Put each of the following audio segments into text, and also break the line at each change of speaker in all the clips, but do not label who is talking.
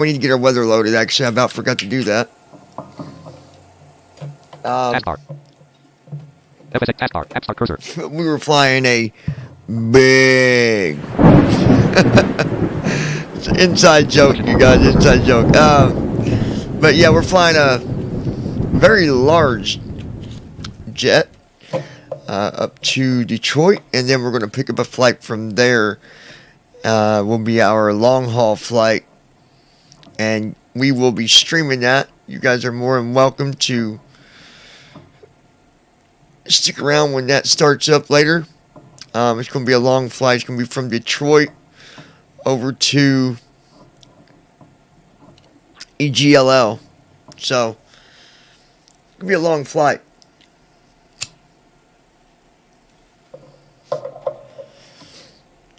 We need to get our weather loaded. Actually, I about forgot to do that.
Taskbar. FSX taskbar. Taskbar cursor.
We were flying a big... It's an inside joke, you guys. Inside joke. But yeah, we're flying a very large jet up to Detroit, and then we're going to pick up a flight from there. Will be our long haul flight, and we will be streaming that. You guys are more than welcome to stick around when that starts up later. It's going to be a long flight. It's going to be from Detroit over to EGLL. So, it's going to be a long flight.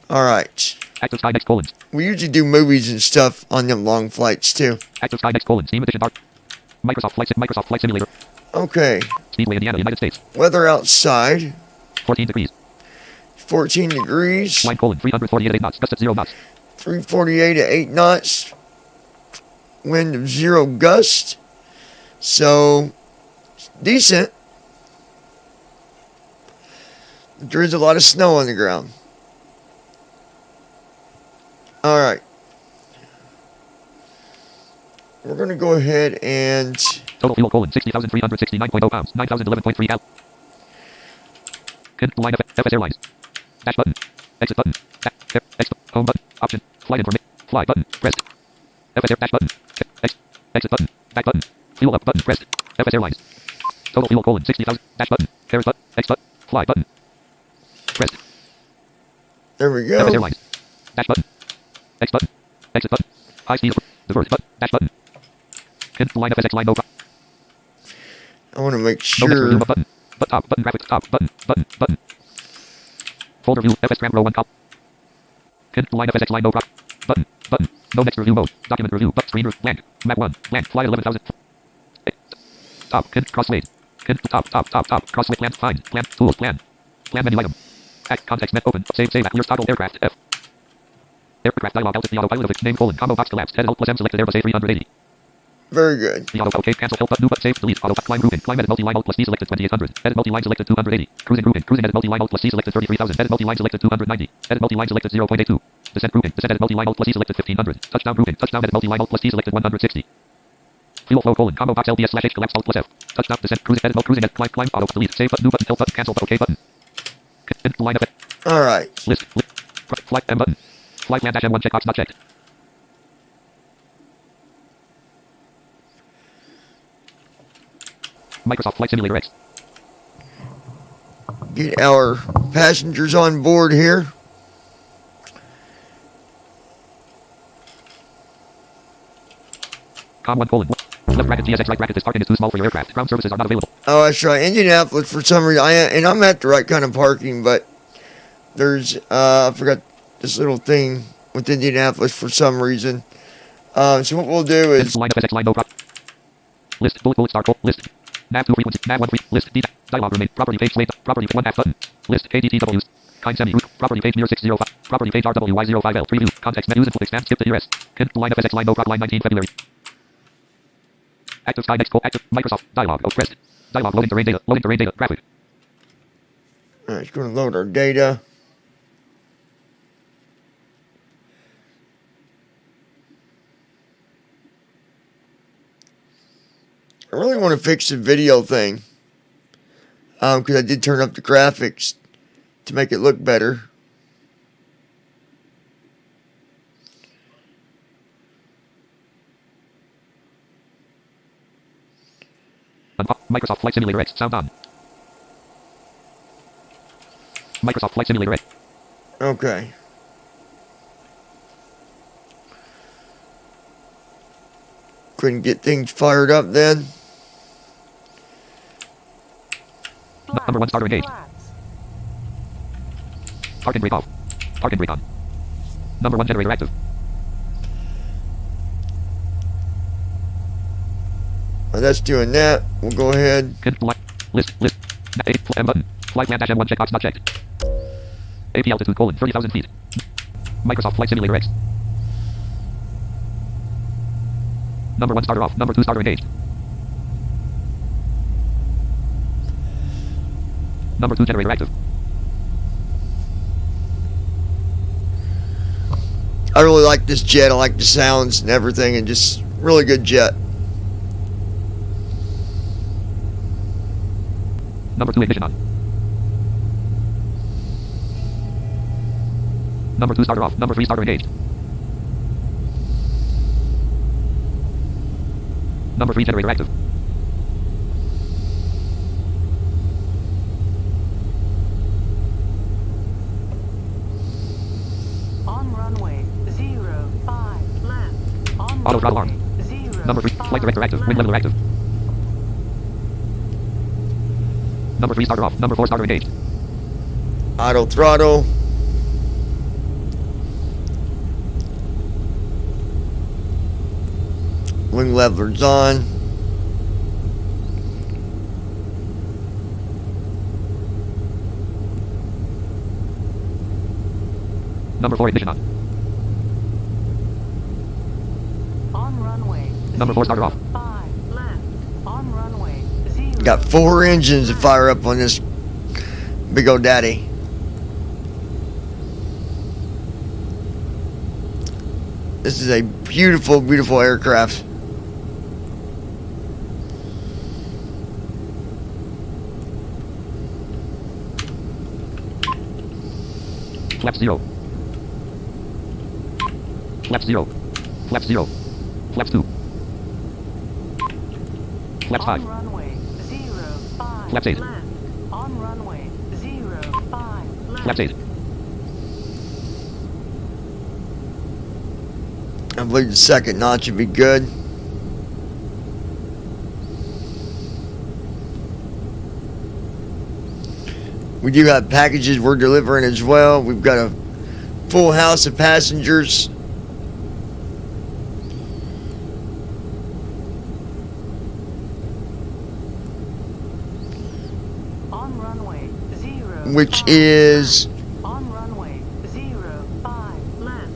Alright.
Active Sky Next colons.
We usually do movies and stuff on them long flights too.
Active Sky Next colon. Steam Edition Dark. Microsoft Flight Simulator.
Okay.
Speedway, Indiana, United States.
Weather outside.
14 degrees.
14 degrees.
Line colon. 348 at 8 knots. Gust at 0 knots.
348 at 8 knots. Wind of 0 gust. So, decent. There is a lot of snow on the ground. Alright. We're going to go ahead and...
Total fuel colon. 60,369.0 pounds. 9,011.3 cal. Line FS Airlines. Dash button. Exit button. Exit. Home button. Option. Flight information. Fly button. Pressed. FS Air dash button. Exit button. Back button. Fuel up button. Pressed. FS Airlines. Total fuel colon. 60,000. Dash button. Fares button. X button. Fly button. Pressed.
There we go.
FS Airlines. Dash button. X button. Exit button. High speed. Divert button. Dash button. Line FSX line no problem.
I want to make sure.
No button. But top button graphics top button button. Folder view FS RAM row 1 top. Line FSX line no problem. Button. No next review mode. Document review. But screen blank. Map 1 blank. Flight 11,000. Top crossway. Top crossway plan find plan tools plan menu item. Act context net open save clear toggle aircraft F. Aircraft dialog out the autopilot of name colon combo box collapsed head alt plus M selected Airbus A380.
Very good.
The auto OK cancel help button new but save delete auto climb grouping climb edit multi-line alt plus D selected 2800 edit multi-line selected 280 cruising grouping cruising edit multi-line alt plus C selected 33,000 edit multi-line selected 290 edit multi-line selected 0.82 descent grouping descent edit multi-line alt plus C selected 1500 touchdown grouping touchdown edit multi-line alt plus D selected 160 fuel flow colon combo box LBS slash H collapse alt plus F touchdown descent cruising edit cruising edit climb auto delete save button new button help button cancel OK button line of it.
All right.
List flight M button flight land dash M1 checkbox not checked. Microsoft Flight Simulator X.
Get our passengers on board here.
Com1 colon. Left bracket GSX right bracket this parking is too small for your aircraft. Ground services are not available.
Oh, that's right. Indianapolis, for some reason, and I'm at the right kind of parking, but there's, I forgot this little thing with Indianapolis for some reason. So what we'll do is...
Line FSX line no problem. List bullet star list. Nav 2 frequency, Nav 1 list, D, dialog remain, property page slate, property 1 half button, list, ADTWs, kind semi, root, property page near 605, property page RWY05L, preview, context menus, input expand, skip to ERS, line FSX line no prop, line 19 February. Active Sky Next, active, Microsoft, dialog, pressed, dialog, loading terrain data, graphic.
Alright, it's going to load our data. I really want to fix the video thing, because I did turn up the graphics to make it look better.
Microsoft Flight Simulator X, sound on. Microsoft Flight Simulator X.
Okay. Couldn't get things fired up then.
Number 1 starter engaged. Parking brake off. Parking brake on. Number 1 generator active.
While that's doing that, we'll go ahead.
List. M button. Flight plan dash M1 checkbox not checked. AP altitude colon 30,000 feet. Microsoft Flight Simulator X. Number 1 starter off. Number 2 starter engaged. Number 2 generator active.
I really like this jet. I like the sounds and everything, and just really good jet.
Number 2 ignition on. Number 2 starter off. Number 3 starter engaged. Number 3 generator active.
On runway 05 left. On
Auto throttle
runway
arm.
05
Number 3 flight director active. Wind leveler active. Number 3 starter off. Number 4 starter engaged.
Auto throttle. Wing levelers on.
Number 4 ignition on.
On runway
Number 4 starter off.
5 left. On runway 0.
Got 4 engines to fire up on this big old daddy. This is a beautiful, beautiful aircraft.
Flap 0. Flap 0. Flap 0. Flap 2. Flap 5.
On runway 05
Flaps 8.
left. On runway 05 left.
Flap 8.
I believe the second notch would be good. We do have packages we're delivering as well. We've got a full house of passengers.
On runway 0.
Which is
on runway 05 left.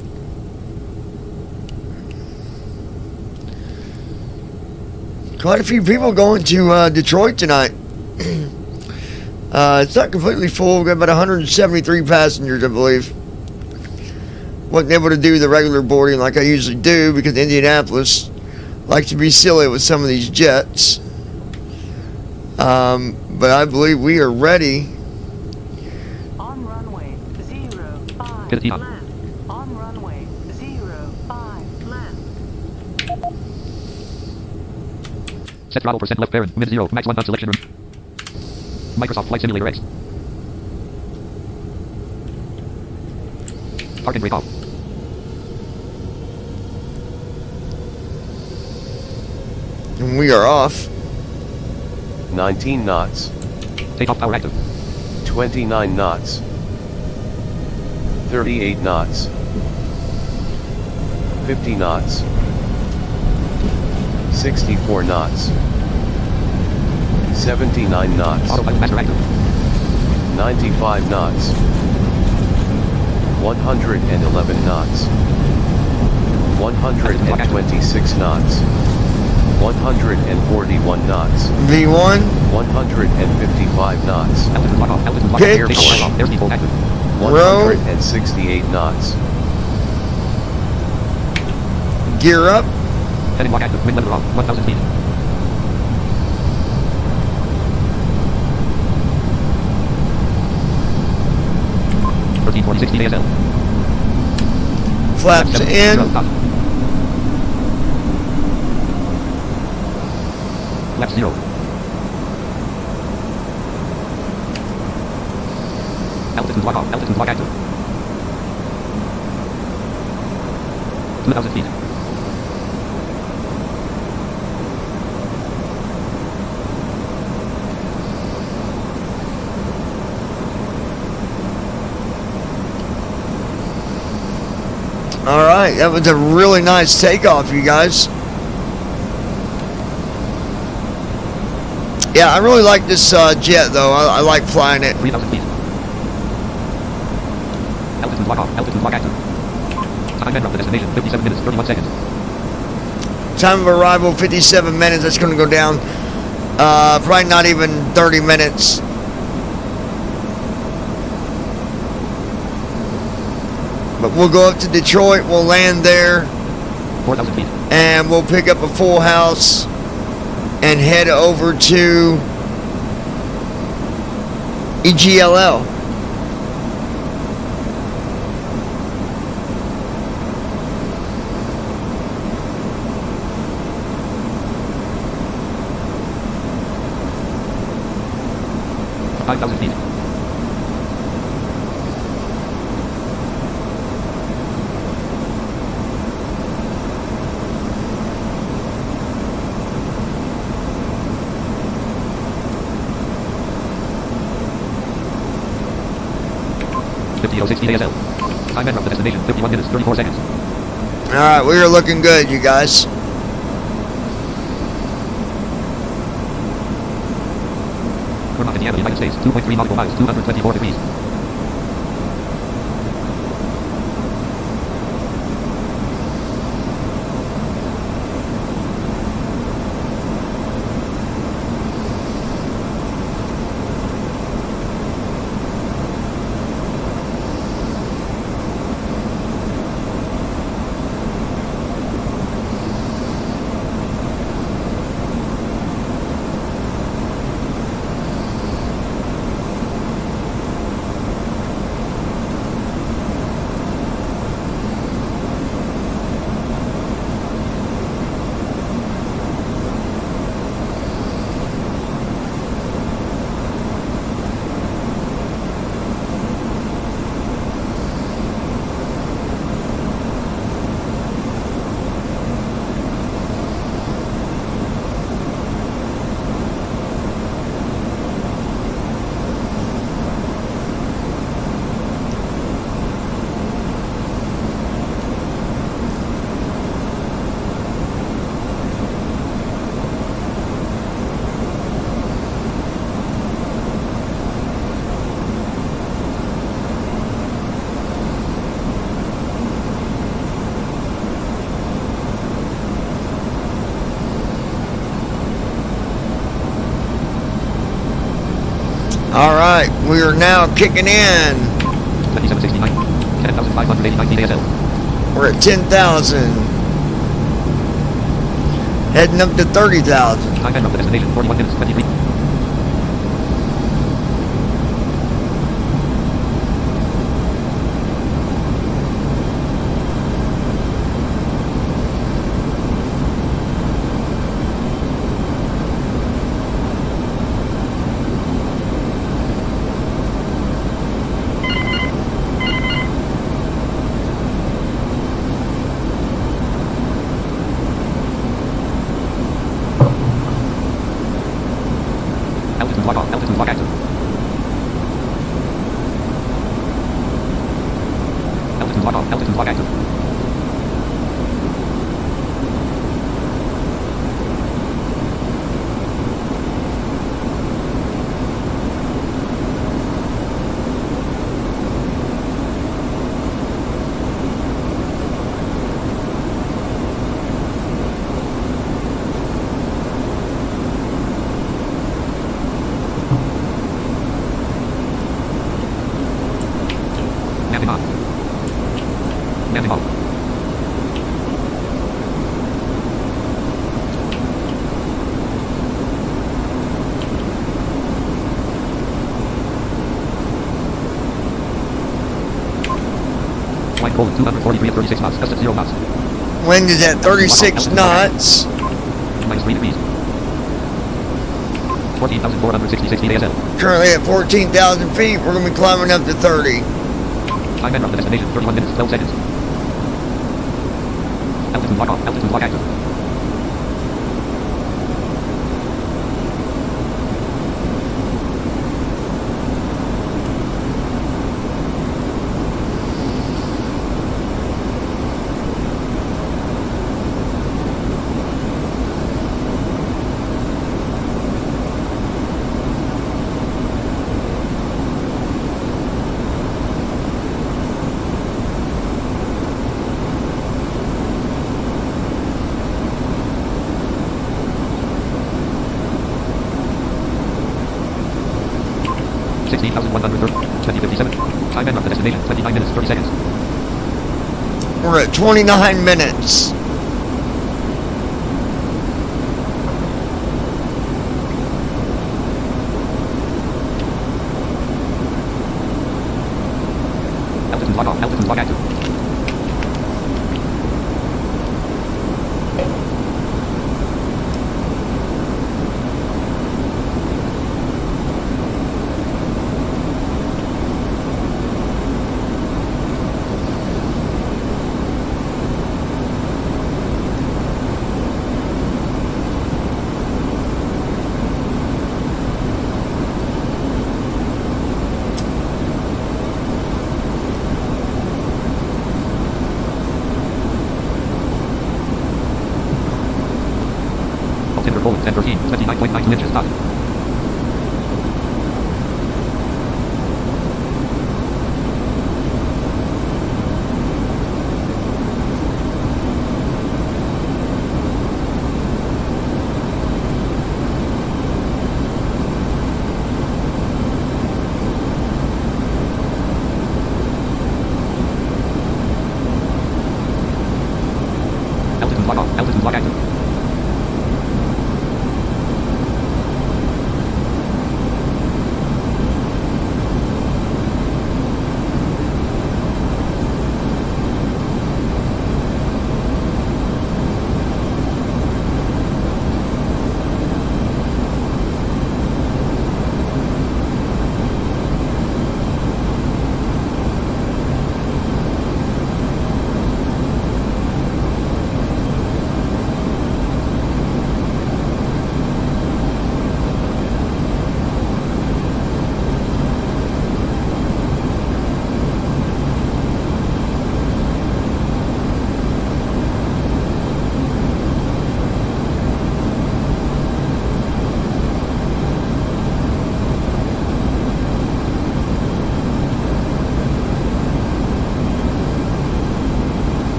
quite a few people going to Detroit tonight. It's not completely full. We've got about 173 passengers, I believe. Wasn't able to do the regular boarding like I usually do because Indianapolis likes to be silly with some of these jets. But I believe we are ready.
On runway 05
Good deal.
left. On runway 05 left.
Set throttle percent left parent. Mid 0. Max 1 on selection room. Microsoft Flight Simulator X. Park and brake off.
And we are off.
19 knots,
Takeoff power active.
29 knots, 38 knots, 50 knots, 64 knots, 79 knots,
Autopilot master active.
95 knots, 111 knots, 126 knots, 141 knots,
V1.
155 knots,
Altitude lock off. Altitude lock off.
Pitch.
Air takeoff off. Airspeed full active.
168 knots,
Gear up.
Heading lock active. Wind leveler off. 1,000 feet. ASL.
Flaps in.
Flap 0. Altitude lock off. Altitude lock active. 2,000 feet.
All right, that was a really nice takeoff, you guys. Yeah, I really like this jet, though. I like flying it.
3,000 feet. Altitude lock off. Altitude lock active. Time and route to destination. 57 minutes, 31 seconds.
Time of arrival 57 minutes. That's going to go down probably not even 30 minutes. But we'll go up to Detroit. We'll land there.
4,000 feet.
And we'll pick up a full house and head over to EGLL.
Five thousand feet. ASL. Time and from the destination, 51 minutes, 34 seconds.
Alright, we are looking good, you guys.
Vermont, Indiana, United States, 2.3 nautical miles, 224 degrees.
Alright, we are now kicking in.
2769. 10,589 feet ASL.
We're at 10,000. Heading up to 30,000.
Time and from the destination, 41 minutes, 23. Altitude lock off. Altitude lock active. Altitude lock off. Altitude lock active. Landing on. Landing on. Flight goal 243 at 36 knots, gust at 0 knots.
Wind is at 36 knots.
Minus 3 degrees. 14,466 feet ASL.
Currently at 14,000 feet. We're going to be climbing up to 30.
Time and from the destination, 31 minutes, 12 seconds. Altitude lock off. Altitude lock active. 130, 2057. Time and rough the destination, 29 minutes, 30 seconds.
We're at 29 minutes.
Altitude log off, altitude log active. Altimeter full, 1013, 29.92 inches, dot. Altitude log off, altitude log active.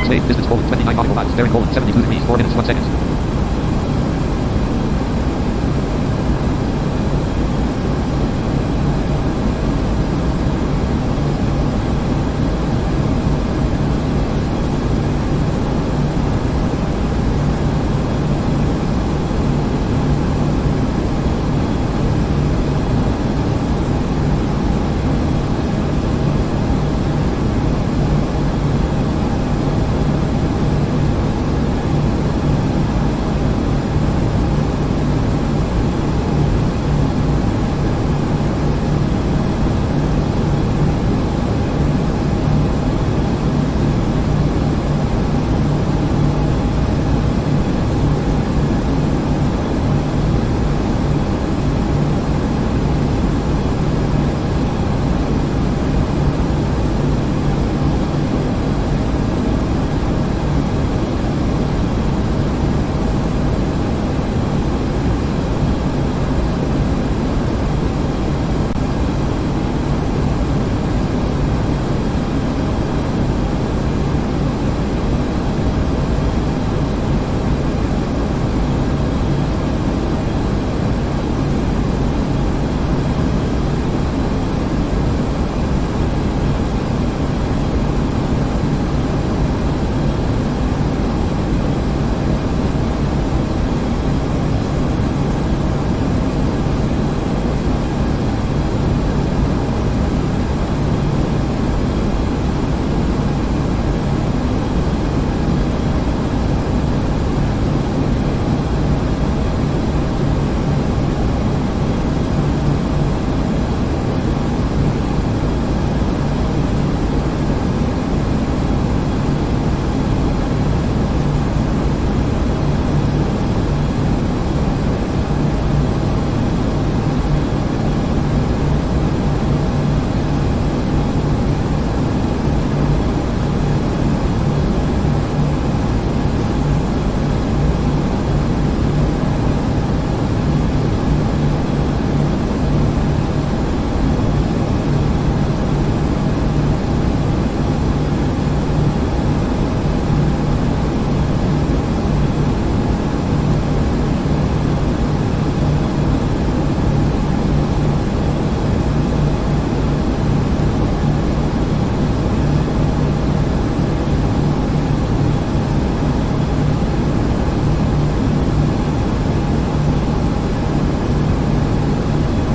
Save distance colon 29 nautical miles. Bearing colon 72 degrees 4 minutes 1 second.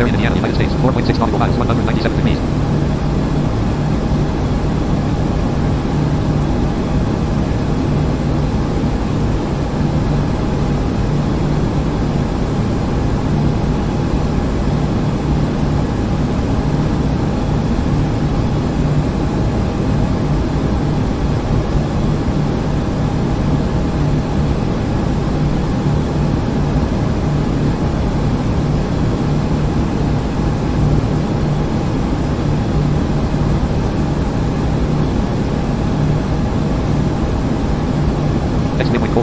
Marion, Indiana, United States. 4.6 nautical miles, 197 degrees.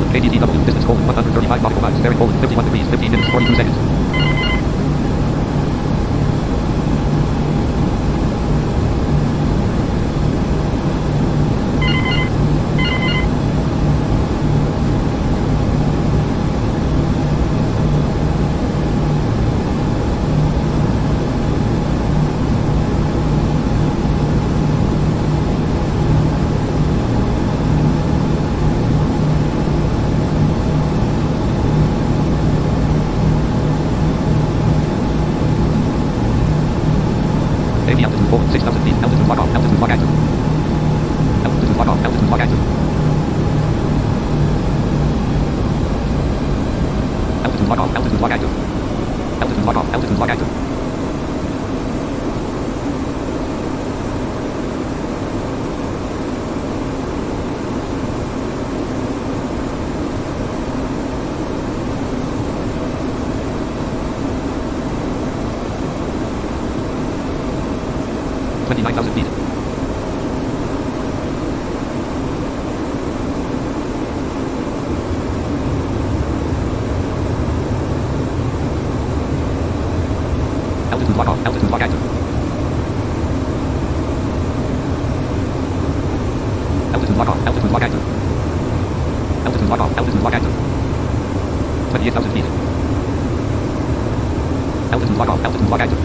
KTTW, distance colon 135 nautical miles, bearing colon 51 degrees, 15 minutes, 42 seconds. Altitude colon 6,000 feet, altitude lock off, altitude lock active. Altitude lock off, altitude lock active. Altitude lock off, altitude lock active. Altitude lock off, altitude lock active. Feet. Altitude lock off, altitude lock active. Altitude lock off, altitude lock active. Altitude lock off, altitude lock active. 28,000 feet. Altitude lock off, altitude lock active.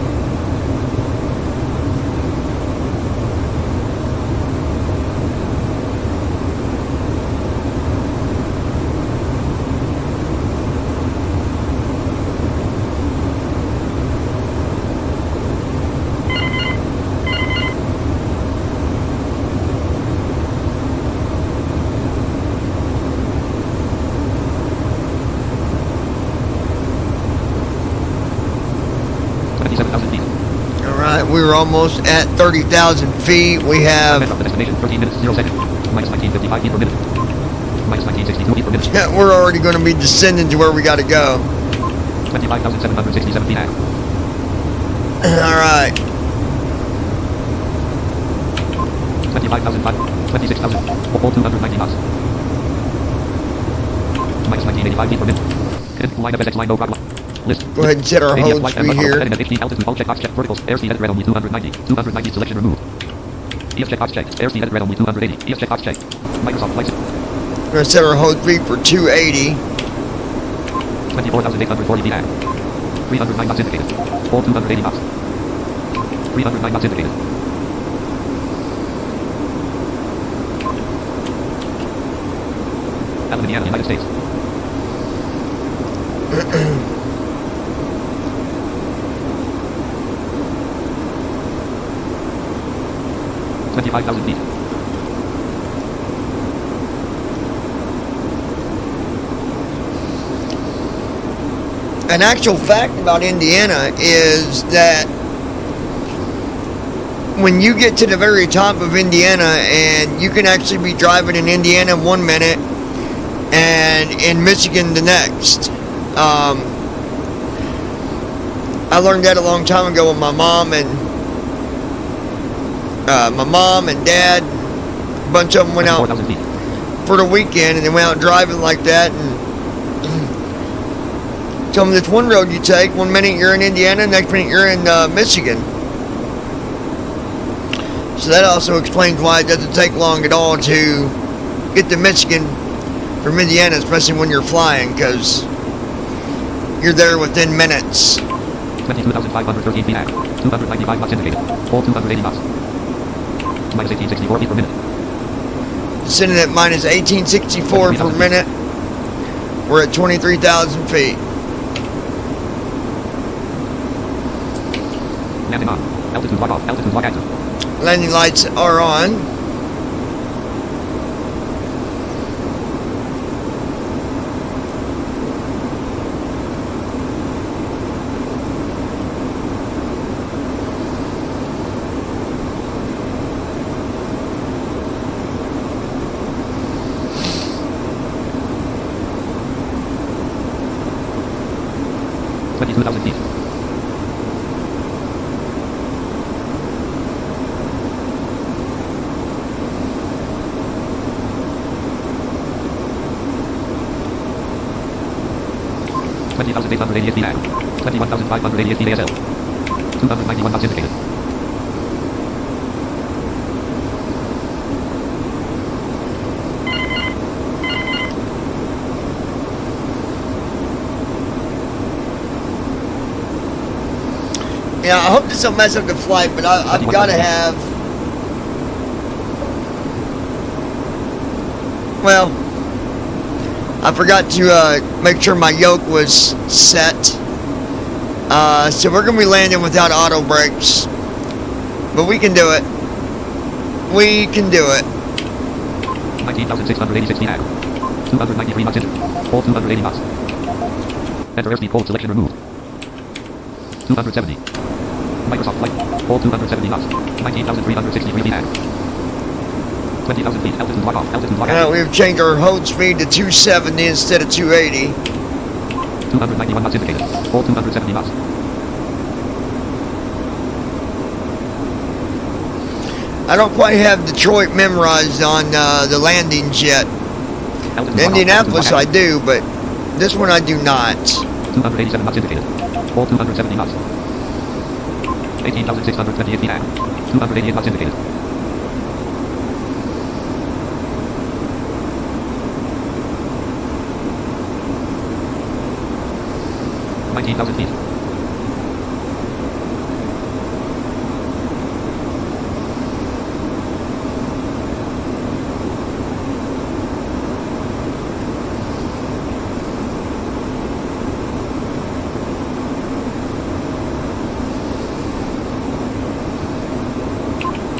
Alright, we were almost at 30,000 feet. We have...
Destination, 13 minutes, 0 seconds. Minus 1955 feet per minute. Minus 1962 feet per minute.
Yeah, we're already going to be descending to where we got to go.
25,767 feet high.
Alright.
25,005, 26,000, all 290 knots. Minus 1985 feet per minute. Line of SX line, no problem. List.
Go ahead and set our hold speed here.
Altitude, all check box check, verticals, airspeed edit red only 290, 290 selection removed. EF check box check, airspeed edit red only 280, EF check box check. Microsoft flights.
We're going to set our hold speed for 280.
24,840 feet high. 309 knots indicated. All 280 knots. 309 knots indicated. Indiana, United States. 25,000 feet.
An actual fact about Indiana is that when you get to the very top of Indiana, and you can actually be driving in Indiana 1 minute and in Michigan the next. I learned that a long time ago with my mom and dad. A bunch of them went out for the weekend, and they went out driving like that. And tell them this one road you take, 1 minute you're in Indiana, next minute you're in Michigan. So that also explains why it doesn't take long at all to get to Michigan from Indiana, especially when you're flying, because you're there within minutes.
22,513 feet high. 295 knots indicated. All 280 knots. Minus 1864 feet per minute.
Sitting at minus 1864 per minute. We're at 23,000 feet.
Landing on. Altitude lock off. Altitude lock active.
Landing lights are on.
Feet. $20,880 feet. 21,580 feet ASL. 291 knots indicated.
Yeah, I hope this don't mess up the flight, but I've got to have... Well, I forgot to make sure my yoke was set. So we're going to be landing without auto brakes. But we can do it. We can do it.
19,686 feet. 293 knots engine. All 280 knots. Enter airspeed cold selection removed. 270. Microsoft flight. All 270 knots. 19,363 feet. 20,000 feet. Altitude lock off. Altitude lock
Now
off.
we've changed our hold speed to 270 instead of 280.
291 knots indicated. All 270 knots.
I don't quite have Detroit memorized on the landings yet. Indianapolis I do, but this one I do not.
287 knots indicated. All 270 knots. 18,628 feet. 288 knots indicated. $19,000 feet.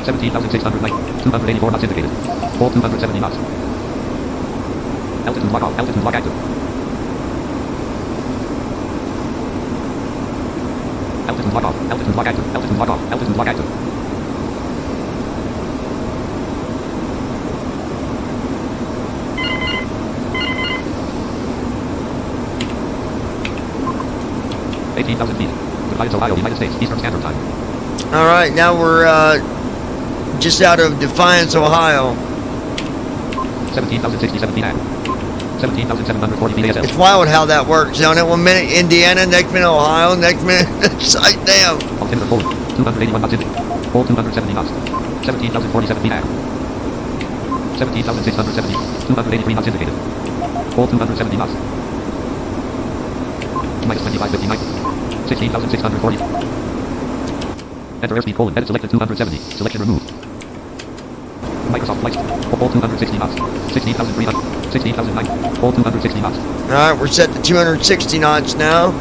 $17,684 knots indicated. All 270 knots. Altitude lock off. Altitude lock active. Altitude lock off. Altitude lock active. Altitude lock off. Altitude lock active. $18,000 feet. Defiance, Ohio, United States, Eastern Standard Time.
All right, now we're just out of Defiance, Ohio.
17,067 feet. 17,740 feet ASL.
It's wild how that works, don't it? 1 minute Indiana, next minute Ohio, next minute it's like damn.
Altimeter forward. 281 knots indicated. All 270 knots. 17,047 feet. 17,670. 283 knots indicated. All 270 knots. Minus 2559. 16,640. Enter airspeed colon. Edit selected 270. Selection removed. Microsoft flights. All 260 knots. 16,300. 16,009. All 260 knots.
All right, we're set to 260 knots now.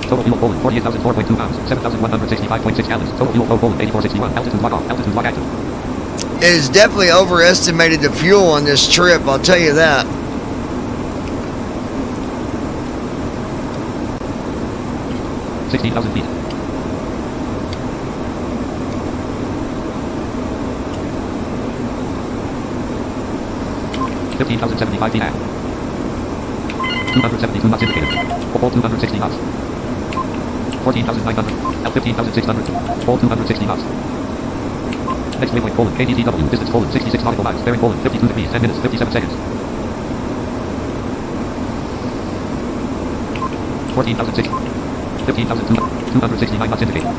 Total fuel colon 48,004.2 pounds. 7,165.6 gallons. Total fuel flow colon 8461. Altitude lock off. Altitude lock active.
It is definitely overestimated the fuel on this trip, I'll tell you that.
$16,000 feet. $15,075 feet. 272 knots indicated. All 260 knots. 14,900. L 15,600. All 260 knots. Next waypoint colon KDTW. Distance colon 66 nautical miles. Bearing colon 52 degrees. 10 minutes. 57 seconds. 14,006. 15,269 knots indicated.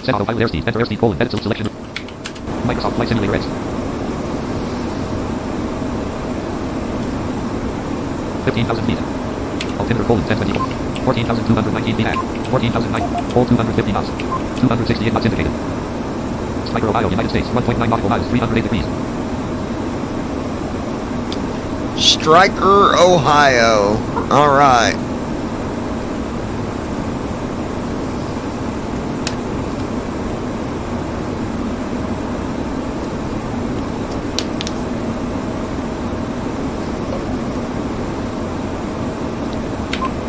Set auto pilot airspeed. Enter airspeed colon. Edit selection. Microsoft Flight Simulator Edge. 15,000 feet. Altimeter colon 1020. 14,219 feet. 14,009. All 250 knots. 268 knots indicated. Striker, Ohio, United States, 1.9 nautical miles, 308 degrees.
Striker, Ohio. All right.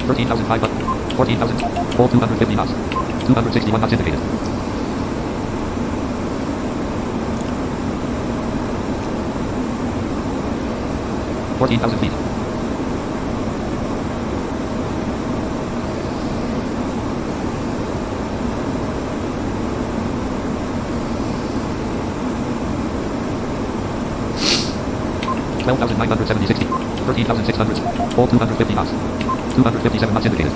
$13,500, 14,000, full 250 knots, 261 knots indicated. $14,000 feet. $12,970, 13,600, full 250 knots, 257 knots indicated.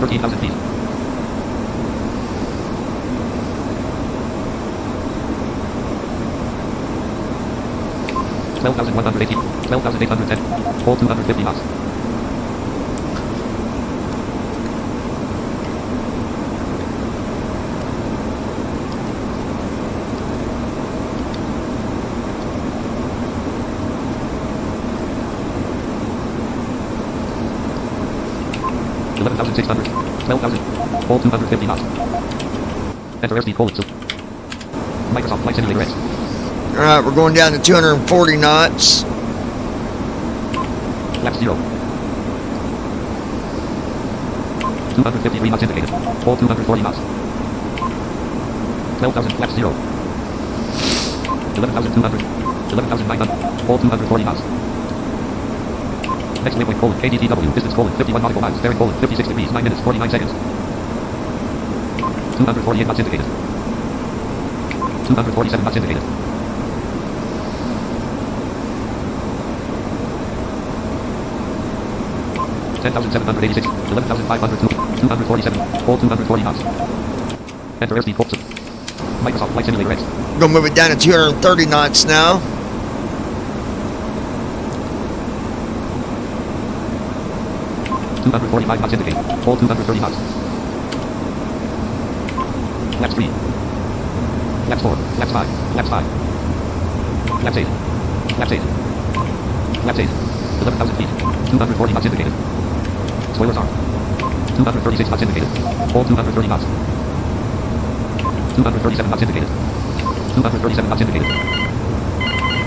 $13,000 feet. $12,180, 12,810, full 250 knots. $11,600, 12,000, full 250 knots. Enter airspeed colon soup. Microsoft Flight Simulator X.
All right, we're going down to 240 knots.
Left 0. 253 knots indicated. Full 240 knots. 12,000 left 0. 11,200. 11,900. Full 240 knots. Next waypoint colon KDTW. Distance colon 51 nautical miles. Bearing colon 56 degrees 9 minutes 49 seconds. 248 knots indicated. 247 knots indicated. $10,786, 11,502, 247, full 240 knots. Enter airspeed colon. Microsoft Flight Simulator X.
Gonna move it down to 230 knots now.
$245 knots indicated. Full 230 knots. Left 3. Left 4. Left 5. Left 5. Left 8. Left 8. Left 8. 11,000 feet. 240 knots indicated. Spoilers arm. 236 knots indicated. Full 230 knots. 237 knots indicated. 237 knots indicated.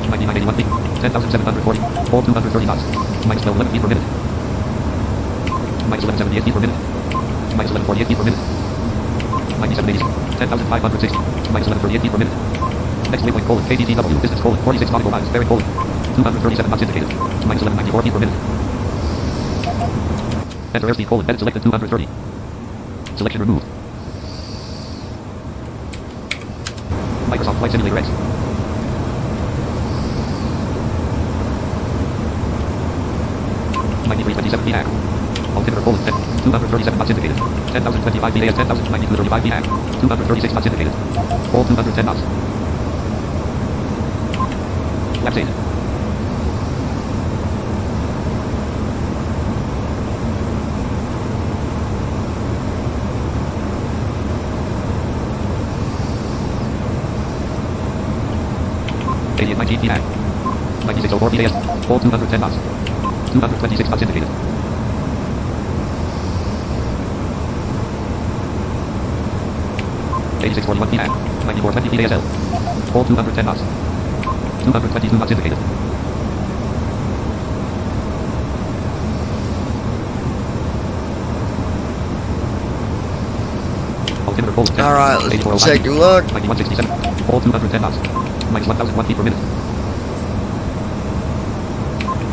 9981 feet. 10,740. Full 230 knots. Minus 11 feet per minute. Minus 1178 feet per minute. Minus 1148 feet per minute. 9780. 10,560. Minus 1138 feet per minute. Next waypoint colon KDTW. Distance colon 46 nautical miles. Bearing colon 237 knots indicated. Minus 1194 feet per minute. Enter airspeed colon edit selected 230. Selection removed. Microsoft Flight Simulator X. $93.27 VAC. Altimeter colon 10. 237 knots indicated. 10,025 VAS 10,092.35 VAC. 236 knots indicated. Full 210 knots. Left 8. $88.19 VAC. 9604 VAS. Full 210 knots. 226 knots indicated. $86.41 VAC. 94.20 VASL. Full 210 knots. 222 knots indicated. Altimeter colon 10.
All right, let's take a look.
9167. Full 210 knots. Minus 1,001 feet per minute.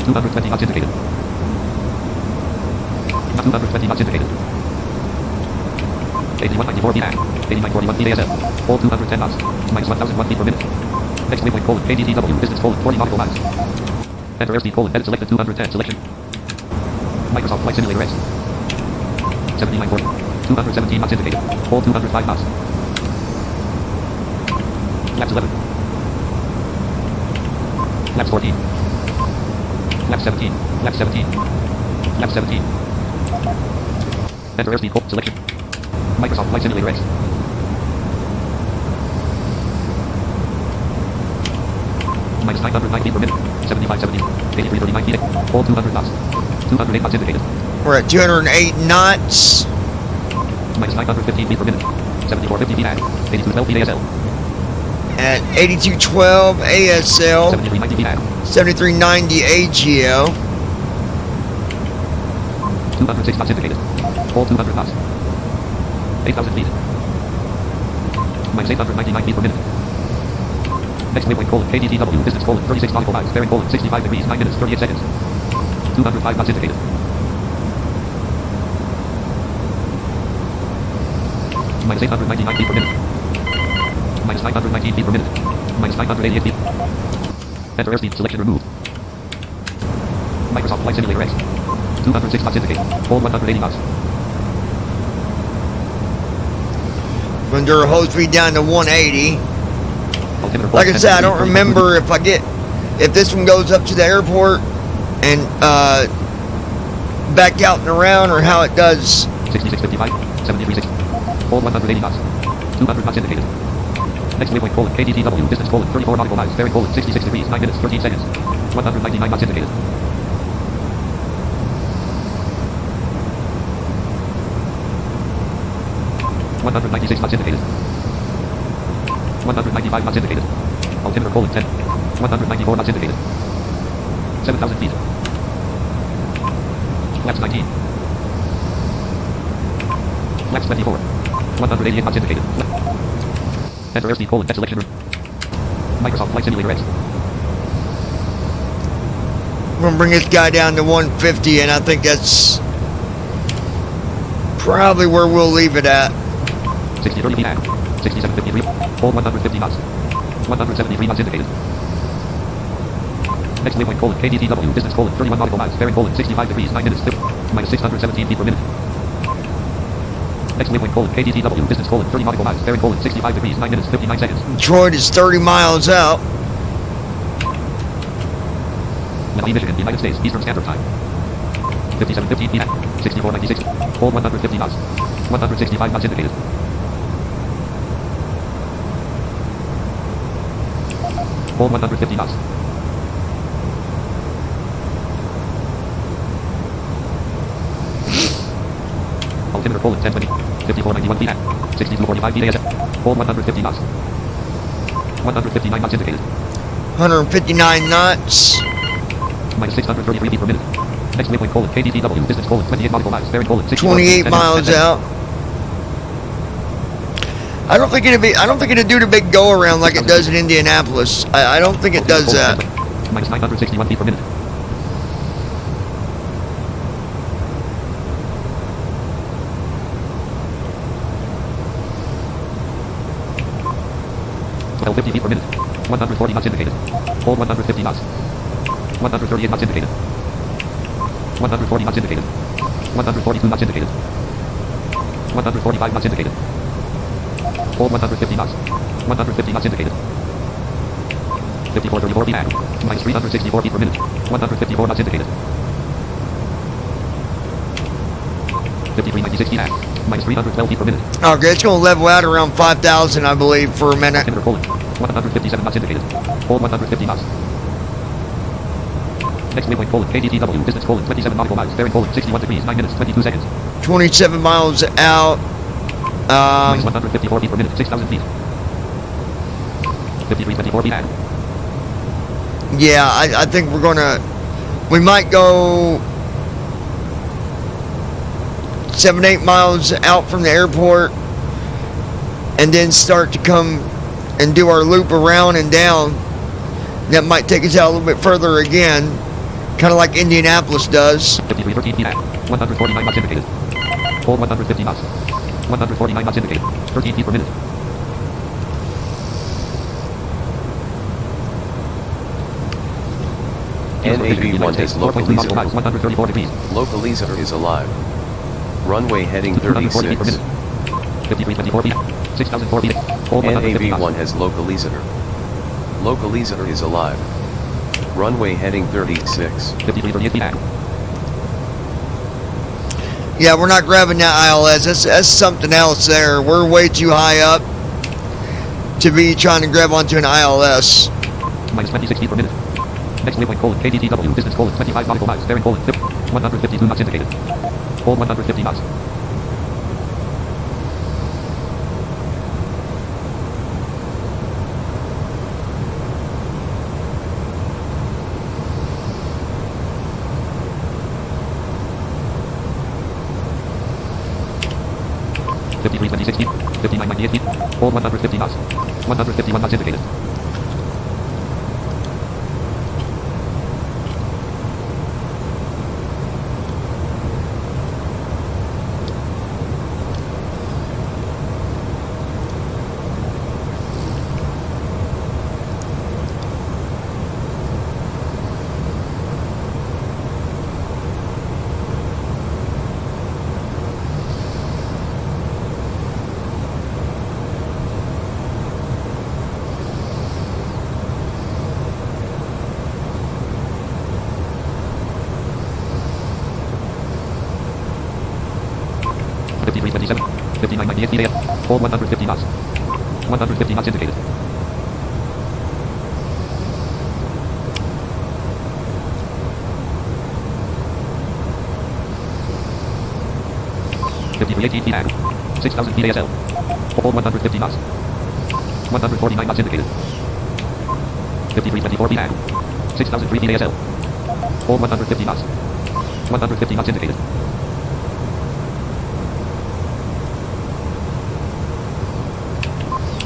220 knots indicated. 220 knots indicated. 8194 VAC. 8941 VASL. Full 210 knots. Minus 1,001 feet per minute. Next waypoint colon KDTW. Distance colon 40 nautical miles. Enter airspeed colon. Edit selected 210. Selection. Microsoft Flight Simulator X. 7940. 217 knots indicated. Hold 205 knots. Flaps 11. Flaps 14. Flaps 17. Flaps 17. Flaps 17. Enter airspeed colon. Selection. Microsoft Flight Simulator X. Minus 909 feet per minute. 75, 70. 83, 39 feet. Hold 200 knots. 208 knots indicated.
We're at 208 knots.
Minus 915 feet per minute. 74, 50 feet at. 82, 12 feet ASL.
At 8212 ASL.
73, 90 feet at.
7390 AGL.
206 knots indicated. Hold 200 knots. 8,000 feet. Minus 899 feet per minute. Next waypoint colon KDTW distance colon 36 nautical miles bearing colon 65 degrees 9 minutes 38 seconds. 205 knots indicated. Minus 899 feet per minute. Minus 919 feet per minute. Minus 988 feet. Enter airspeed selection removed. Microsoft Flight Simulator X. 206 knots indicated. Hold 180 knots.
Under hold speed down to 180.
Altimeter
Like I
colon
said, I
10
don't remember if this one goes up to the airport and back out and around, or how it does.
6655, 7360. Hold 180 knots. 200 knots indicated. Next waypoint colon KDTW distance colon 34 nautical miles bearing colon 66 degrees 9 minutes 13 seconds. 199 knots indicated. $196 knots indicated. 195 knots indicated. Altimeter colon 10. 194 knots indicated. 7,000 feet. Flaps 19. Flaps 24. 188 knots indicated. Enter airspeed colon net selection room. Microsoft Flight Simulator X.
We're gonna bring this guy down to 150, and I think that's probably where we'll leave it at.
60, 30 feet at. 67, 53. Hold 150 knots. 173 knots indicated. Next waypoint colon KDTW distance colon 31 nautical miles bearing colon 65 degrees 9 minutes minus 617 feet per minute. Next waypoint colon KDTW distance colon 30 nautical miles bearing colon 65 degrees 9 minutes 59 seconds.
Detroit is 30 miles out.
Nevada, Michigan, United States, Eastern Standard Time. 57:15 p.m. 64:96. Hold 150 knots. 165 knots indicated. Hold 150 knots. Altimeter colon 1020. 54:91 p.m. 62:45 p.m. Hold 150 knots. 159 knots indicated.
159 knots.
Minus 633 feet per minute. Next waypoint colon KDTW distance colon 28 nautical miles bearing colon
28 miles out. I don't think it'd do the big go around like it does in Indianapolis. I don't think it does that.
Minus 961 feet per minute. $12.50 feet per minute. 140 knots indicated. Hold 150 knots. 138 knots indicated. 140 knots indicated. 142 knots indicated. 145 knots indicated. Hold 150 knots. 150 knots indicated. 54:34 p.m. Minus 364 feet per minute. 154 knots indicated. 53:96 p.m. Minus 312 feet per minute.
Okay, it's going to level out around 5,000, I believe, for a minute.
Altimeter colon 157 knots indicated. Hold 150 knots. Next waypoint colon KDTW distance colon 27 nautical miles bearing colon 61 degrees 9 minutes 22 seconds.
27 miles out.
Minus 154 feet per minute 6,000 feet. 53:24 p.m.
Yeah, I think we might go 7-8 miles out from the airport, and then start to come and do our loop around and down. That might take us out a little bit further again, kind of like Indianapolis does.
53:13 p.m. 149 knots indicated. Hold 150 knots. 149 knots indicated. 13 feet per minute.
NAV1 has
4.2 nautical miles, 134 degrees.
Localizer is alive. Runway heading
240 feet per
36.
minute. 5324 feet. 6004 feet. Hold 150 knots.
NAV1 has localizer. Localizer is alive. Runway heading 36.
5338 feet.
Yeah, we're not grabbing that ILS. That's something else there. We're way too high up to be trying to grab onto an ILS.
Minus 26 feet per minute. Next waypoint colon KDTW. Distance colon 25 nautical miles. Bearing colon 152 knots indicated. Hold 150 knots. Fifty-three 26 feet. 59 98 feet. Hold 150 knots. 151 knots indicated. Fifty-three 27. 59 98 feet AM. Hold 150 knots. 150 knots indicated. Fifty-three 18 feet AM. 6,000 feet ASL. Hold 150 knots. 149 knots indicated. 53 24 feet AM. 6,003 feet ASL. Hold 150 knots. 150 knots indicated.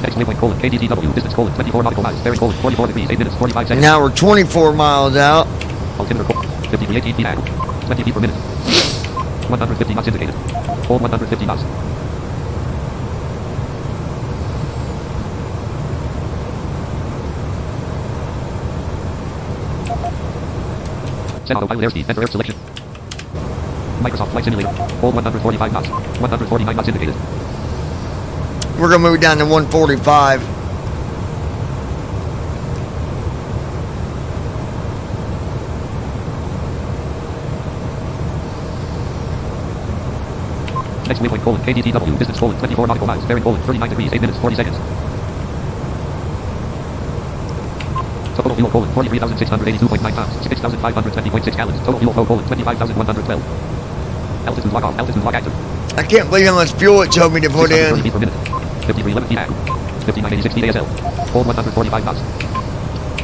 Next waypoint colon KDTW. Distance colon 24 nautical miles. Bearing colon 44 degrees. 8 minutes 45 seconds.
Now we're 24 miles out.
Altimeter colon 53 18 feet. 20 feet per minute. 150 knots indicated. Hold 150 knots. Set autopilot airspeed. Enter air selection. Microsoft Flight Simulator. Hold 145 knots. 149 knots indicated.
We're going to move down to 145.
Next waypoint colon KDTW. Distance colon 24 nautical miles. Bearing colon 39 degrees. 8 minutes 40 seconds. Total fuel colon 43,682.9 pounds. 6,520.6 gallons. Total fuel flow colon 25,112. Altitude lock off. Altitude lock active.
I can't believe how much fuel it told me to put
630
in.
feet per minute. 5311 feet. 5986 feet ASL. Hold 145 knots.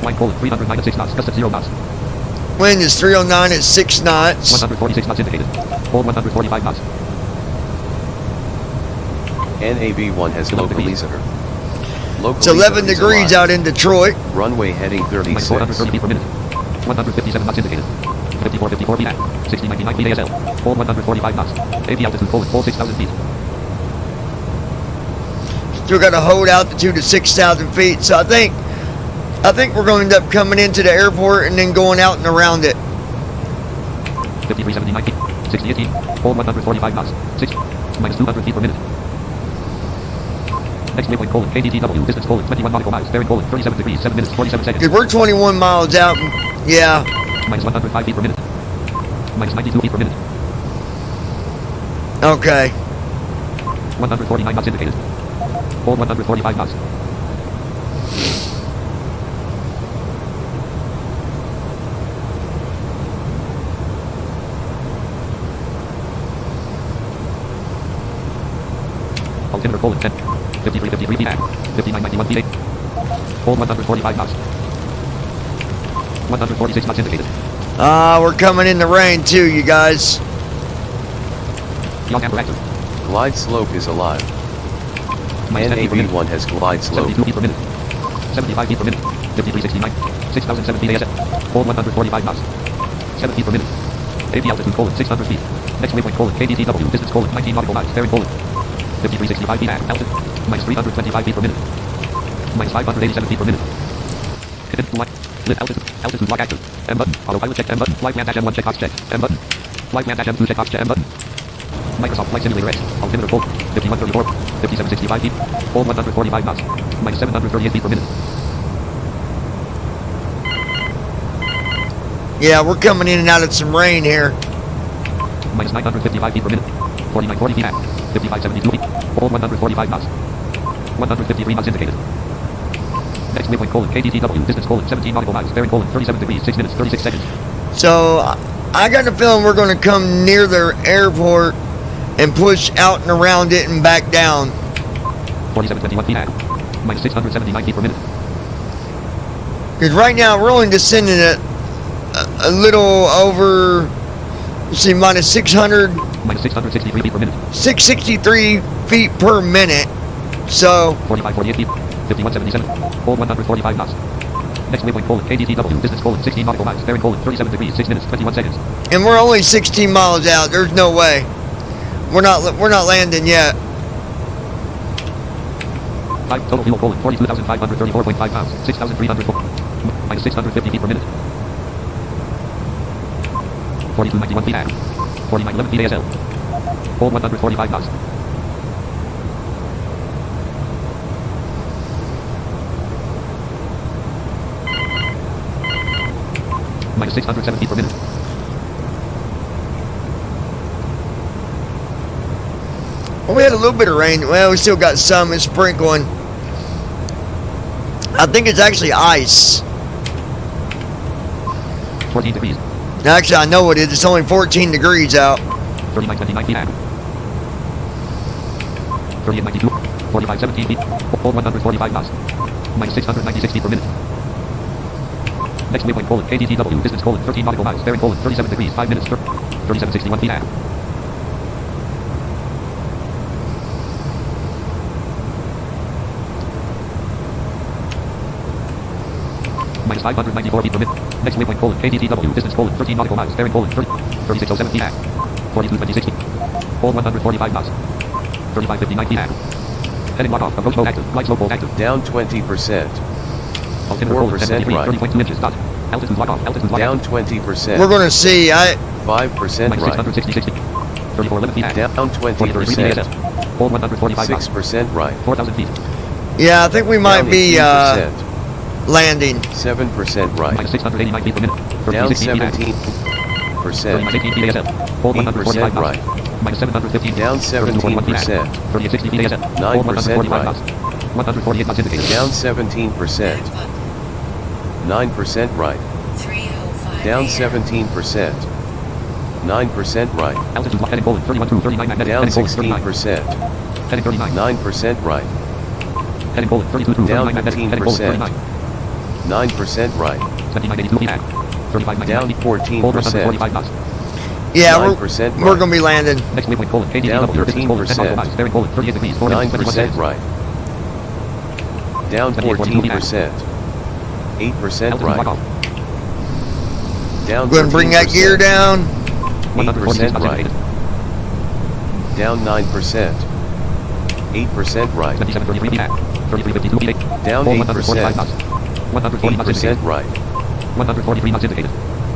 Line colon 309 at 6 knots. Gust at 0 knots.
Wind is 309 at 6 knots.
146 knots indicated. Hold 145 knots.
NAV1 has localizer.
It's 11 degrees out in Detroit.
Runway heading
Minus
36.
430 feet per minute. 157 knots indicated. 5454 feet. 6099 feet ASL. Hold 145 knots. AV altitude colon hold 6,000 feet.
Still got a hold altitude of 6,000 feet. So I think we're going to end up coming into the airport and then going out and around it.
5379 feet. 6018. Hold 145 knots. 6. Minus 200 feet per minute. Next waypoint colon KDTW. Distance colon 21 nautical miles. Bearing colon 37 degrees. 7 minutes 47 seconds.
Because we're 21 miles out. Yeah.
Minus 105 feet per minute. Minus 92 feet per minute.
Okay.
149 knots indicated. Hold 145 knots. Altimeter colon 10. 5353 feet. 5991 feet 8. Hold 145 knots. 146 knots indicated.
We're coming in the rain too, you guys.
Young amber active.
Glide slope is alive.
Minus 10 feet per minute.
NAV1 has glide slope.
72 feet per minute. 75 feet per minute. 5369. 6007 feet ASF. Hold 145 knots. 7 feet per minute. AV altitude colon 600 feet. Next waypoint colon KDTW. Distance colon 19 nautical miles. Bearing colon 5365 feet. Altitude. Minus 325 feet per minute. Minus 587 feet per minute. Hidden flight. Lit altitude. Altitude lock active. M button. Autopilot check. M button. Flight plan dash M1 checkbox check. M button. Flight plan dash M2 checkbox check. M button. Microsoft Flight Simulator X. Altimeter full. 5134. 5765 feet. Hold 145 knots. Minus 738 feet per minute.
Yeah, we're coming in and out of some rain here.
Minus 955 feet per minute. 4940 feet at. 5572 feet. Hold 145 knots. 153 knots indicated. Next waypoint colon KDTW. Distance colon 17 nautical miles. Bearing colon 37 degrees 6 minutes 36 seconds.
So I got a feeling we're going to come near the airport and push out and around it and back down.
4721 feet at. Minus 679 feet per minute.
Because right now we're only descending at a little over, let's see, minus 600,
Minus 663 feet per minute.
663 feet per minute. So
4548 feet. 5177. Hold 145 knots. Next waypoint colon KDTW. Distance colon 16 nautical miles. Bearing colon 37 degrees 6 minutes 21 seconds.
and we're only 16 miles out. There's no way. We're not landing yet.
Total fuel colon 42,534.5 pounds. 6,304. Minus 650 feet per minute. 4291 feet at. 4911 feet ASL. Hold 145 knots. Minus 607 feet per minute.
Well, we had a little bit of rain. Well, we still got some. It's sprinkling. I think it's actually ice.
14 degrees.
Actually, I know it is. It's only 14 degrees out.
3929 feet at. 3892. 4517 feet. Hold 145 knots. Minus 696 feet per minute. Next waypoint colon KDTW. Distance colon 13 nautical miles. Bearing colon 37 degrees 5 minutes. 3761 feet at. Minus 594 feet per minute. Next waypoint colon KDTW. Distance colon 13 nautical miles. Bearing colon 3607 feet at. 4226 feet. Hold 145 knots. 3559 feet at. Heading lock off. Approach mode active. Light slow pole active.
Down 20%.
Altimeter colon
4%
73,
right.
30.2 inches. Dot. Altitude lock off. Altitude lock
Down
active.
20%.
We're going to see.
5%
Minus
right.
666 feet. 3411 feet at.
Down
43 ASL.
20%.
Hold 145 knots.
6% right.
4,000 feet.
Yeah, I think we might
Down
be
18%.
landing.
7% right.
Minus 689 feet per minute.
Down
33 feet at.
17%.
Minus 18 feet ASL. Hold 145
8%
knots.
right.
Minus 715 feet.
Down 17%.
3860 feet ASL. Hold 145
right.
knots. 148 knots indicated.
Down 17%. 9% right. Down 17%. 9% right.
Altitude lock heading colon 31 to 39 magnetic.
Down
Heading colon 39.
16%.
Heading 39.
9% right.
Heading colon 32 to
Down
39 magnetic. Heading colon 39.
9% right.
7982 feet at. 35
Down
feet. Hold 145 knots.
Yeah,
9%
we're
right.
going to be landing.
Next waypoint colon
Down
KDTW. Distance colon 10 nautical
13%.
miles. Bearing colon 38 degrees. 4 minutes 21
9%
seconds.
right. Down 14%. 8%
Altitude lock
right.
off.
Down
We're going to bring that gear
13%.
down.
146 knots
right.
indicated.
Down 9%. 8% right.
2733 feet at. 3352 feet.
Down
Hold
8%.
145 knots. 140 knots
8%
indicated.
right.
143 knots indicated.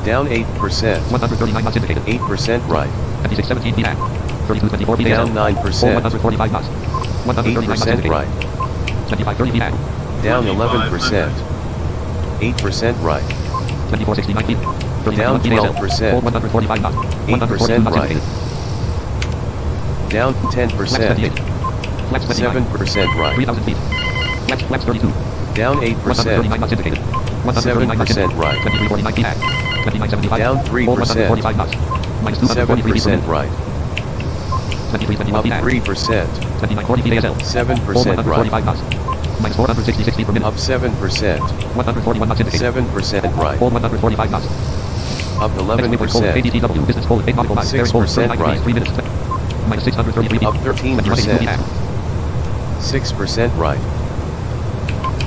Down 8%.
139 knots indicated.
8% right.
2617 feet at. 3224 feet
Down
ASL.
9%.
Hold 145 knots. 139 knots
8%
indicated.
right.
2530 feet at.
Down 11%. 8% right.
2469 feet. 31
Down
feet ASL.
12%.
Hold 145 knots. 142 knots
right.
indicated.
Down
Flaps
10%.
28. Flaps 29.
7% right.
3000 feet. Flaps 32.
Down
139
8%.
knots indicated. 139 knots
7%
indicated.
right.
2349 feet at. 2975.
Down
Hold
3%.
145 knots. Minus 243 feet per
7%
minute.
right.
2321
Up
feet at.
3%.
2940 feet ASL. Hold
7% right.
145 knots. Minus 466 feet per minute.
Up 7%.
141 knots indicated.
7% right.
Hold 145 knots.
Up
Next waypoint colon
11%.
KDTW. Distance colon 8 nautical miles. Bearing colon 39 degrees. 3 minutes. Minus 633 feet.
Up 13%. 6% right.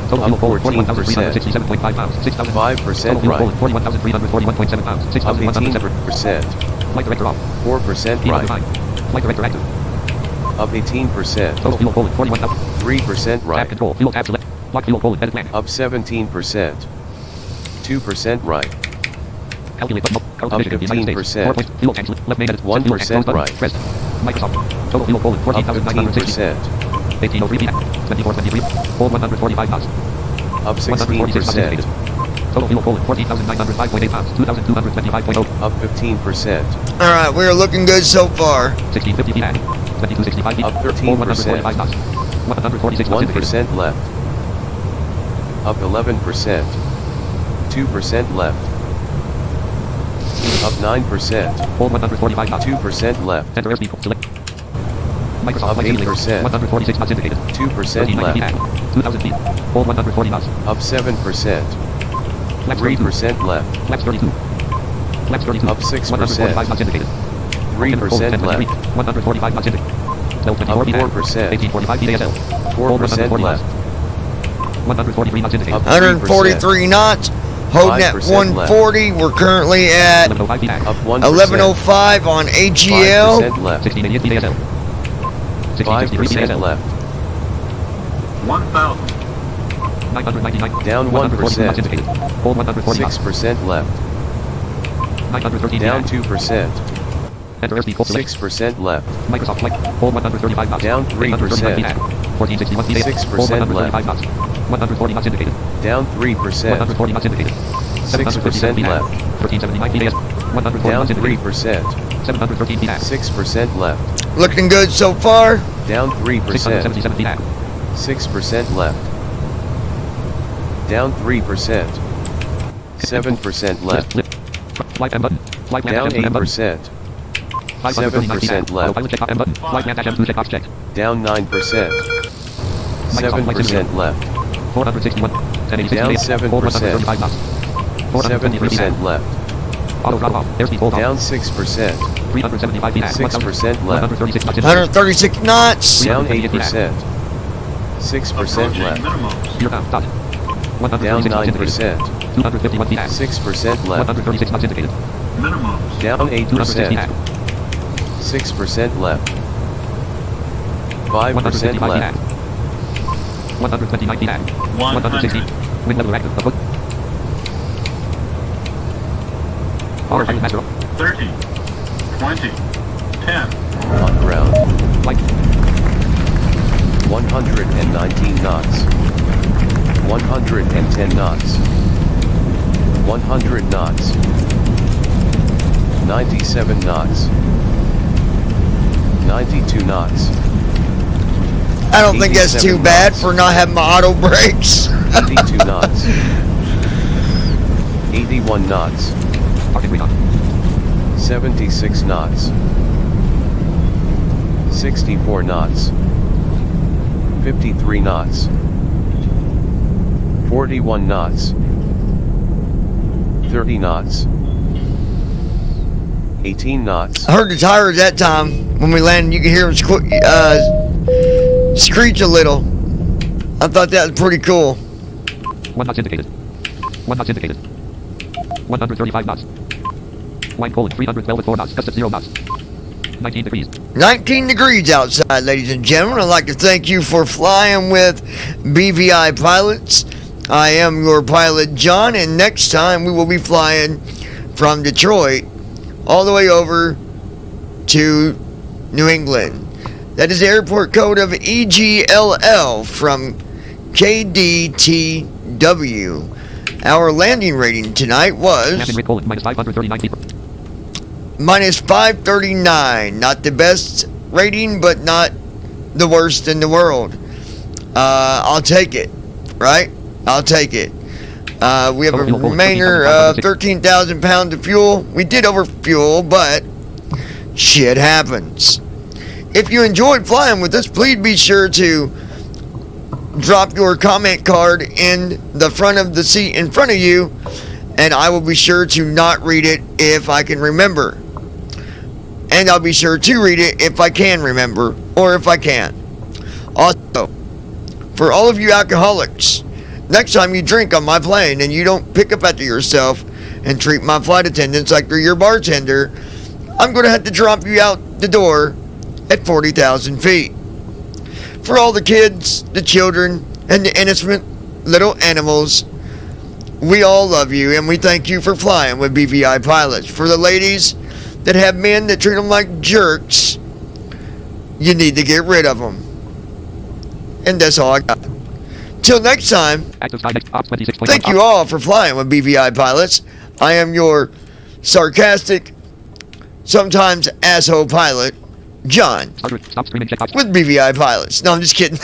Total
Up
fuel colon
14%.
41,367.5 pounds. 6,000.
5%
Total fuel
right.
colon 41,341.7 pounds.
Up
6,107.
18%.
Flight director off.
4%
Heat
right.
design. Flight director active.
Up 18%.
Total fuel colon 41,000.
3%
Tab
right.
control. Fuel tab select. Lock fuel colon edit plan.
Up 17%. 2% right.
Calculate button. Current
Up
initiative, United States.
15%.
4 points. Fuel tanks. Left main edit.
1%
Button.
right.
Pressed. Microsoft. Total fuel Poland.
Up
14,960.
15%.
1803 PM. 2423. Hold 145 knots.
Up
146 knots
16%.
indicated. Total fuel Poland. 14,905.8 pounds. 2,225.0.
Up 15%.
All right, we're looking good so far.
1650 feet and 2265 feet.
Up 13%.
Hold 145 knots. 146 knots indicated.
1% left. Up 11%. 2% left. Up 9%.
Hold 145 knots.
2% left.
Enter airspeed. Select. Microsoft
Up
flight simulator.
8%.
146 knots indicated.
2%
1390 feet
left.
and 2000 feet. Hold 140 knots.
Up 7%.
Flaps 32.
3% left.
Flaps 32. Flaps 32.
Up 6%.
145 knots indicated.
3% left.
145 knots indicated.
Up
1224 feet and
4%.
1845 feet ASL.
4% left.
143 knots indicated.
Up
143 knots. Holding at
5%
140. We're currently at
1105 feet and
Up 1%.
1105 on AGL.
5% left.
1688 feet ASL. 1663 feet
5%
ASL.
left.
1,000.
999.
Down
142 knots
1%.
indicated. Hold 140 knots.
6% left.
913
Down
feet.
2%.
Enter airspeed. Full select.
6% left.
Microsoft flight. Hold 135 knots.
Down 3%.
835 feet and 1461 feet.
6%
Hold 135 knots. 140 knots indicated.
Down 3%.
140 knots indicated.
6% left.
1379 feet. 140
Down
knots indicated.
3%.
713 feet and
6% left.
Looking good so far.
Down 3%.
677 feet and
6% left. Down 3%. 7% left.
Lift. Flight M button. Flight land
Down
dash M button.
8%.
539 feet
7%
and
left.
pilot check M button. Flight land dash M2 checkbox checked.
Down 9%. 7% left.
461. 1086
Down
feet.
7%.
Hold 135 knots. 423 feet and
7% left.
auto throttle off. Airspeed hold on.
Down 6%.
375 feet and
6% left.
136 knots.
136 knots.
Down 8%. 6% left.
You're down. Dot.
Down
136 knots indicated.
9%.
251 feet and
6% left.
136 knots indicated.
Minimums.
Down
260 feet
8%.
and
6% left. 5%
155 feet
left.
and 129 feet and 160.
100.
Wind level active. Afoot. Power pilot master up.
30. 20. 10.
On ground.
Flight.
119 knots. 110 knots. 100 knots. 97 knots. 92 knots.
I don't think that's too
87
bad
knots.
for not having my auto brakes.
82 knots. 81 knots.
Target recon.
76 knots. 64 knots. 53 knots. 41 knots. 30 knots. 18 knots.
I heard the tires that time when we landed. You could hear them screech a little. I thought that was pretty cool.
1 knots indicated. 1 knots indicated. 135 knots. Line Poland 312 with 4 knots. Gust of 0 knots. 19 degrees.
19 degrees outside, ladies and gentlemen. I'd like to thank you for flying with BVI Pilots. I am your pilot, John, and next time we will be flying from Detroit all the way over to New England. That is the airport code of EGLL from KDTW. Our landing rating tonight was
Captain Rick Poland minus 539 feet.
minus 539. Not the best rating, but not the worst in the world. I'll take it, right? I'll take it. We have a remainder of 13,000 pounds of fuel. We did overfuel, but shit happens. If you enjoyed flying with us, please be sure to drop your comment card in the front of the seat in front of you, and I will be sure to not read it if I can remember. And I'll be sure to read it if I can remember, or if I can. Also, for all of you alcoholics, next time you drink on my plane and you don't pick up after yourself and treat my flight attendants like they're your bartender, I'm going to have to drop you out the door at 40,000 feet. For all the kids, the children, and the innocent little animals, we all love you, and we thank you for flying with BVI pilots. For the ladies that have men that treat them like jerks, you need to get rid of them. And that's all I got. Till next time,
Active Skynex Ops 26.1.
thank you all for flying with BVI pilots. I am your sarcastic, sometimes asshole pilot, John,
Starter, stop streaming checkbox.
with BVI pilots. No, I'm just kidding.